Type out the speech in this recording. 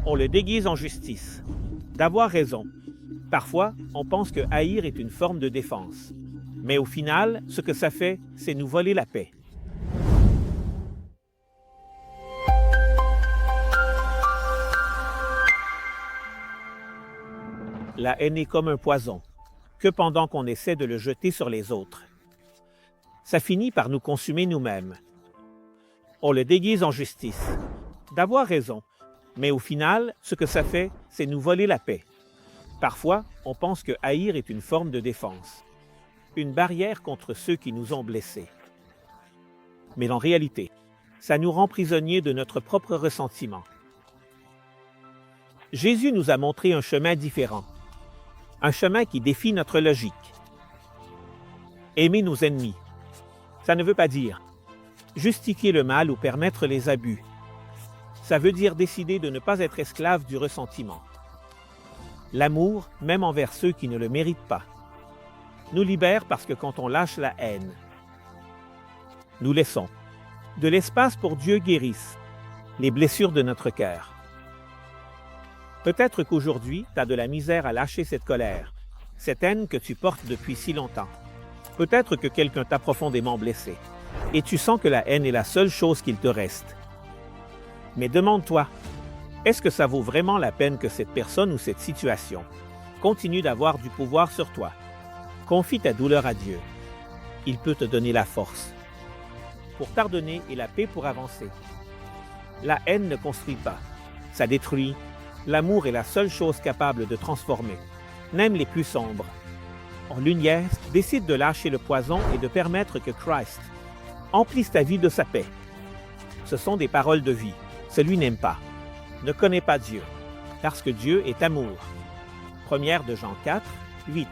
On le déguise en justice. D'avoir raison. Parfois, on pense que haïr est une forme de défense. Mais au final, ce que ça fait, c'est nous voler la paix. La haine est comme un poison, que pendant qu'on essaie de le jeter sur les autres. Ça finit par nous consumer nous-mêmes. On le déguise en justice. D'avoir raison. Mais au final, ce que ça fait, c'est nous voler la paix. Parfois, on pense que haïr est une forme de défense, une barrière contre ceux qui nous ont blessés. Mais en réalité, ça nous rend prisonniers de notre propre ressentiment. Jésus nous a montré un chemin différent, un chemin qui défie notre logique. Aimer nos ennemis. Ça ne veut pas dire justifier le mal ou permettre les abus. Ça veut dire décider de ne pas être esclave du ressentiment. L'amour, même envers ceux qui ne le méritent pas, nous libère parce que quand on lâche la haine, nous laissons de l'espace pour Dieu guérisse les blessures de notre cœur. Peut-être qu'aujourd'hui, tu as de la misère à lâcher cette colère, cette haine que tu portes depuis si longtemps. Peut-être que quelqu'un t'a profondément blessé et tu sens que la haine est la seule chose qu'il te reste. Mais demande-toi, est-ce que ça vaut vraiment la peine que cette personne ou cette situation continue d'avoir du pouvoir sur toi? Confie ta douleur à Dieu. Il peut te donner la force pour pardonner et la paix pour avancer. La haine ne construit pas, ça détruit. L'amour est la seule chose capable de transformer, même les plus sombres. En lumière, décide de lâcher le poison et de permettre que Christ emplisse ta vie de sa paix. Ce sont des paroles de vie. Celui n'aime pas, ne connaît pas Dieu, parce que Dieu est amour. 1 Jean 4, 8.